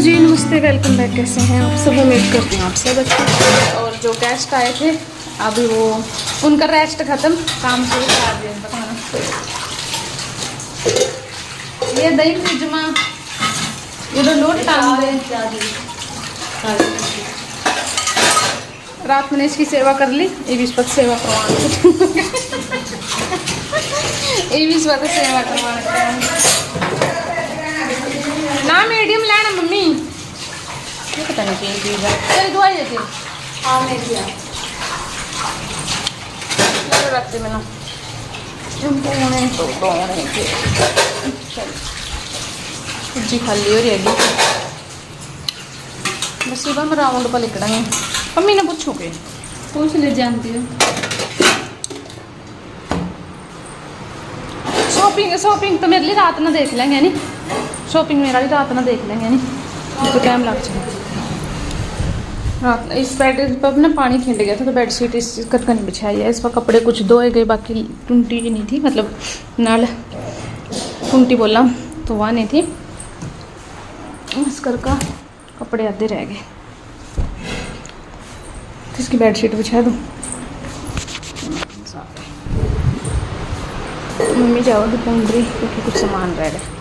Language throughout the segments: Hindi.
जी नमस्ते, वेलकम बैक। कैसे हैं आप सब? उम्मीद करती हूँ आप सब अच्छे हैं। और जो गेस्ट आए थे अभी वो उनका रेस्ट ख़त्म, काम शुरू कर दिया बताना। ये दही फ्रिज में ये तो लोट टांग दे। रात मैंने इसकी सेवा कर ली, ये भी इस वक्त सेवा करवाना ये भी इस वक्त सेवा करवाना ना। मीडियम लेना मम्मी, ये पता नहीं कहीं चीज़ है। चल दवाई देती हूँ। हाँ मैं दिया रख दे मैंने सब्जी खाली हो रही है बस। सुबह में राउंड पर लिखना मम्मी ने पूछोगे पूछ ले जानती हो। शॉपिंग तो मेरे लिए रात में देख लेंगे नहीं, शॉपिंग मेरा भी रात में देख लेंगे नहीं तो टाइम लग जाएगा। रात इस बेड पर ना पानी खिंड गया था तो बेडशीट इस करके नहीं बिछाई है। इस पर कपड़े कुछ धोए गए, बाकी टुंटी नहीं थी, मतलब नाल टुंटी बोला तो वहाँ नहीं थी। इस कर का कपड़े आधे रह गए तो इसकी बेडशीट बिछा दूँ। मम्मी जाओ दुकानदारी क्योंकि कुछ सामान रह गया।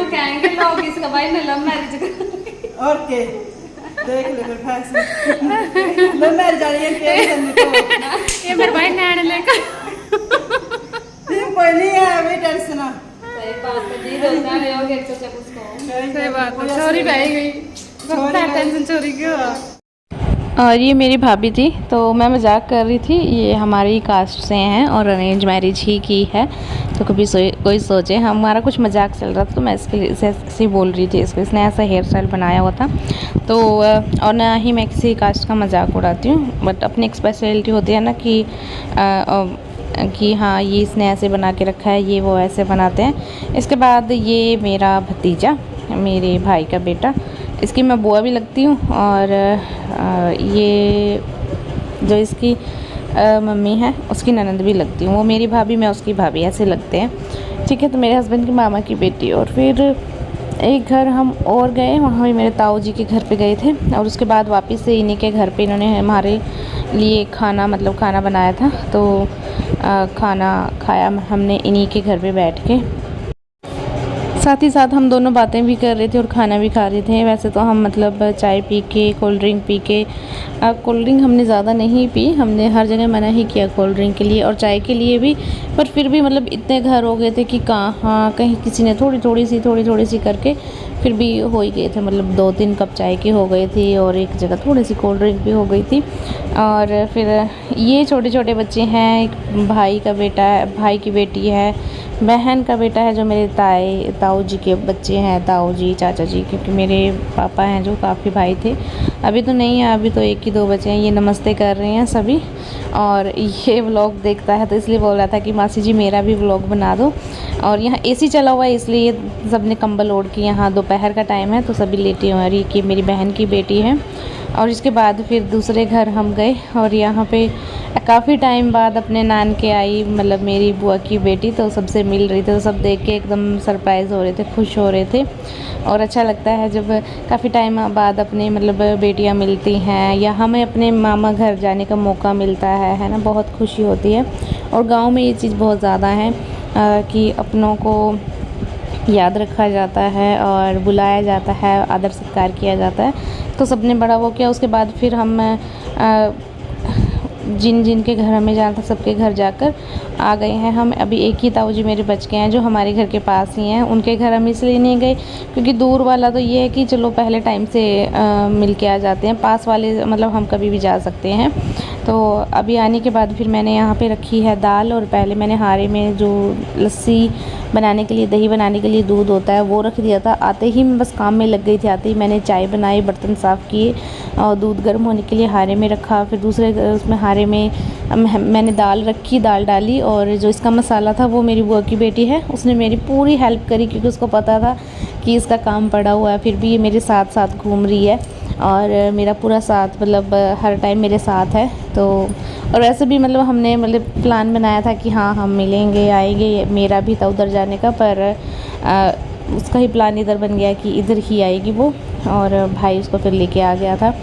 कहेंगे लोग इसका भाई ने लव मैरिज और के देख ले फिर फैशन लव मैरिज आ रही है के ये मेरे भाई नैन लेकर कोई नहीं है अभी टेंशन ना। सही बात है जी, रोना ले हो गया तो उसको सही बात है। चोरी बह गई, टेंशन चोरी क्यों। और ये मेरी भाभी थी तो मैं मजाक कर रही थी, ये हमारी कास्ट से हैं और अरेंज मैरिज ही की है। तो कभी कोई सोचे हमारा कुछ मजाक चल रहा था तो मैं इसके लिए ऐसे बोल रही थी इसको, इसने ऐसा हेयर स्टाइल बनाया हुआ था तो। और ना ही मैं किसी कास्ट का मजाक उड़ाती हूँ, बट अपनी एक स्पेशलिटी होती है ना कि हाँ ये इसने ऐसे बना के रखा है, ये वो ऐसे बनाते हैं। इसके बाद ये मेरा भतीजा, मेरे भाई का बेटा, इसकी मैं बुआ भी लगती हूँ। और ये जो इसकी मम्मी है उसकी ननंद भी लगती हूँ। वो मेरी भाभी, मैं उसकी भाभी, ऐसे लगते हैं। ठीक है, तो मेरे हस्बैंड की मामा की बेटी। और फिर एक घर हम और गए, वहाँ भी मेरे ताऊ जी के घर पे गए थे। और उसके बाद वापस से इन्हीं के घर पे इन्होंने हमारे लिए खाना बनाया था तो खाना खाया हमने इन्हीं के घर पे बैठ के। साथ ही साथ हम दोनों बातें भी कर रहे थे और खाना भी खा रहे थे। वैसे तो हम मतलब चाय पी के, कोल्ड ड्रिंक पी के, कोल्ड ड्रिंक हमने ज़्यादा नहीं पी, हमने हर जगह मना ही किया कोल्ड ड्रिंक के लिए और चाय के लिए भी। पर फिर भी मतलब इतने घर हो गए थे कि कहाँ कहीं किसी ने थोड़ी थोड़ी सी करके फिर भी हो ही गए थे, मतलब 2-3 कप चाय की हो गई थी और एक जगह थोड़ी सी कोल्ड ड्रिंक भी हो गई थी। और फिर ये छोटे छोटे बच्चे हैं, एक भाई का बेटा है, भाई की बेटी है, बहन का बेटा है जो मेरे ताऊ जी के बच्चे हैं, ताऊ जी चाचा जी, क्योंकि मेरे पापा हैं जो काफ़ी भाई थे, अभी तो नहीं है, अभी तो 1 ही 2 बचे हैं। ये नमस्ते कर रहे हैं सभी, और ये व्लॉग देखता है तो इसलिए बोल रहा था कि मासी जी मेरा भी व्लॉग बना दो। और यहाँ एसी चला हुआ है इसलिए सब ने कंबल ओढ़ के, यहाँ दोपहर का टाइम है तो सभी लेटे हुए हैं। और ये कि मेरी बहन की बेटी है। और इसके बाद फिर दूसरे घर हम गए और यहाँ पे काफ़ी टाइम बाद अपने नान के आई, मतलब मेरी बुआ की बेटी, तो सबसे मिल रही थी, तो सब देख के एकदम सरप्राइज़ हो रहे थे, खुश हो रहे थे। और अच्छा लगता है जब काफ़ी टाइम बाद अपने मतलब बेटियां मिलती हैं या हमें अपने मामा घर जाने का मौका मिलता है ना, बहुत खुशी होती है। और गांव में ये चीज़ बहुत ज़्यादा है कि अपनों को याद रखा जाता है और बुलाया जाता है, आदर सत्कार किया जाता है। तो सबने बड़ा वो किया। उसके बाद फिर हम जिन जिन के घर हमें जाना था सबके घर जाकर आ गए हैं हम। अभी एक ही ताऊ जी मेरे बच गए हैं जो हमारे घर के पास ही हैं। उनके घर हम इसलिए नहीं गए क्योंकि दूर वाला तो ये है कि चलो पहले टाइम से मिल के आ जाते हैं, पास वाले मतलब हम कभी भी जा सकते हैं। तो अभी आने के बाद फिर मैंने यहाँ पे रखी है दाल, और पहले मैंने हारे में जो लस्सी बनाने के लिए, दही बनाने के लिए दूध होता है वो रख दिया था। आते ही मैं बस काम में लग गई थी, आते ही मैंने चाय बनाई, बर्तन साफ़ किए और दूध गर्म होने के लिए हारे में रखा। फिर दूसरे उसमें हारे में मैंने दाल रखी, दाल डाली, और जो इसका मसाला था वो मेरी बुआ की बेटी है, उसने मेरी पूरी हेल्प करी क्योंकि उसको पता था कि इसका काम पड़ा हुआ है। फिर भी ये मेरे साथ साथ घूम रही है और मेरा पूरा साथ, मतलब हर टाइम मेरे साथ है। तो और वैसे भी मतलब हमने मतलब प्लान बनाया था कि हाँ हम मिलेंगे, आएंगे, मेरा भी था उधर जाने का, पर उसका ही प्लान इधर बन गया कि इधर ही आएगी वो, और भाई उसको फिर लेके आ गया था।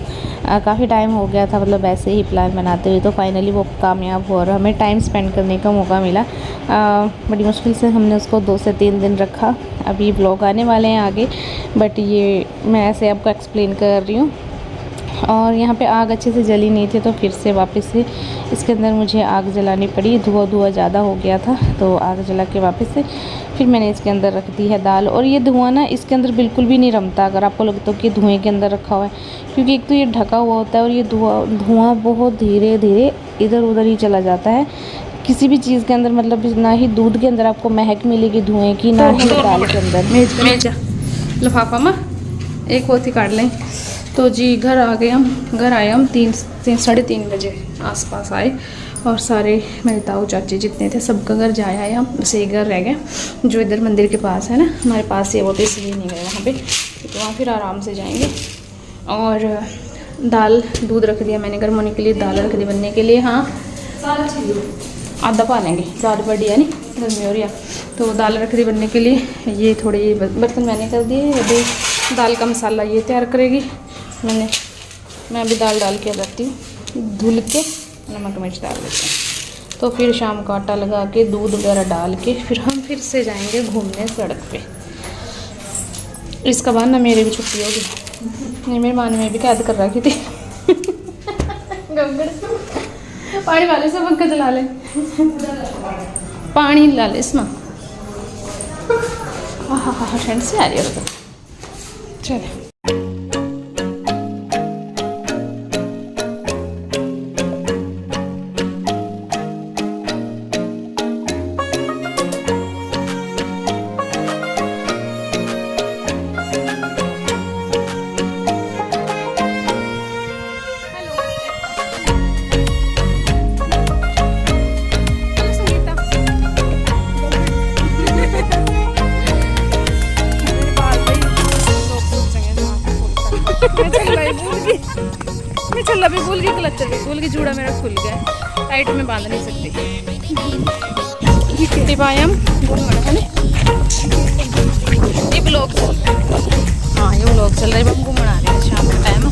काफ़ी टाइम हो गया था मतलब ऐसे ही प्लान बनाते हुए, तो फाइनली वो कामयाब हुआ और हमें टाइम स्पेंड करने का मौका मिला। बड़ी मुश्किल से हमने उसको 2 से 3 दिन रखा। अभी ब्लॉग आने वाले हैं आगे, बट ये मैं ऐसे आपको एक्सप्लेन कर रही हूँ। और यहाँ पे आग अच्छे से जली नहीं थी तो फिर से वापस से इसके अंदर मुझे आग जलानी पड़ी, धुआं ज़्यादा हो गया था तो आग जला के वापस से फिर मैंने इसके अंदर रख दी है दाल। और ये धुआं ना इसके अंदर बिल्कुल भी नहीं रमता अगर आपको लगता हो कि धुएँ के अंदर रखा हुआ है, क्योंकि एक तो ये ढका हुआ होता है और ये धुआं बहुत धीरे धीरे इधर उधर ही चला जाता है। किसी भी चीज़ के अंदर मतलब ना ही दूध के अंदर आपको महक मिलेगी धुएँ की, ना ही दाल के अंदर। मेजा लिफाफा में एक वो थी काट लें। तो जी घर आए हम 3-3:30 बजे आसपास आए, और सारे मेरे ताऊ चाची जितने थे सबका घर जा आए हम, बस एक घर रह गया जो इधर मंदिर के पास है ना, हमारे पास ही है वो, तो इसलिए नहीं गए वहाँ पे, तो वहाँ फिर आराम से जाएंगे। और दाल दूध रख दिया मैंने गर्म होने के लिए, दाल रख दी बनने के लिए। हाँ आधा पा लेंगे, ज़्यादा बड़ी है नहीं, गर्मी हो रही है, तो दाल रख दी बनने के लिए। ये थोड़े बर्तन मैंने कर दिए, अभी दाल का मसाला ये तैयार करेगी। मैं अभी दाल डाल के रखती हूँ, धुल के नमक मिर्च डाल देते हैं, तो फिर शाम का आटा लगा के दूध वगैरह डाल के फिर हम फिर से जाएंगे घूमने सड़क पे। इसका बाद ना मेरी भी छुट्टी होगी, नहीं मेरी माँ ने मैं भी कैद कर रखी थी पानी वाले से पंखा चला ले, पानी ला ले इसमें। हाँ ठंड से आ रही है। चले मैं छल्ला भी भूल गई, क्लचर भी भूल गई, जूड़ा मेरा खुल गया, टाइट में बांध नहीं सकती। हम ये ब्लॉग चल रहा है, हाँ ये ब्लॉग चल रहा है, हम घूमने आ रहे हैं शाम के टाइम।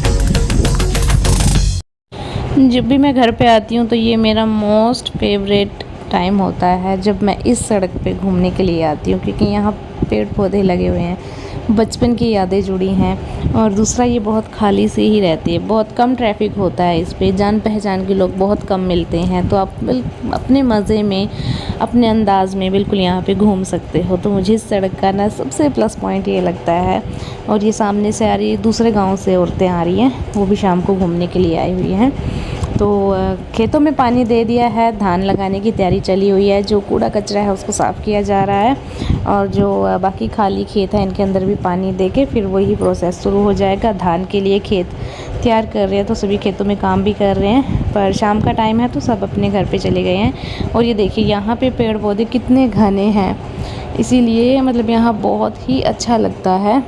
जब भी मैं घर पे आती हूँ तो ये मेरा मोस्ट फेवरेट टाइम होता है जब मैं इस सड़क पे घूमने के लिए आती हूँ, क्योंकि यहाँ पेड़ पौधे लगे हुए हैं, बचपन की यादें जुड़ी हैं। और दूसरा ये बहुत खाली सी ही रहती है, बहुत कम ट्रैफिक होता है इस पे, जान पहचान के लोग बहुत कम मिलते हैं, तो आप अपने मज़े में अपने अंदाज में बिल्कुल यहाँ पे घूम सकते हो। तो मुझे इस सड़क का ना सबसे प्लस पॉइंट ये लगता है। और ये सामने से आ रही दूसरे गाँव से औरतें आ रही हैं, वो भी शाम को घूमने के लिए आई हुई हैं। तो खेतों में पानी दे दिया है, धान लगाने की तैयारी चली हुई है, जो कूड़ा कचरा है उसको साफ़ किया जा रहा है, और जो बाकी खाली खेत है इनके अंदर भी पानी दे के फिर वही प्रोसेस शुरू हो जाएगा। धान के लिए खेत तैयार कर रहे हैं, तो सभी खेतों में काम भी कर रहे हैं, पर शाम का टाइम है तो सब अपने घर पे चले गए हैं। और ये देखिए यहाँ पे पेड़ पौधे कितने घने हैं, इसीलिए मतलब यहाँ बहुत ही अच्छा लगता है।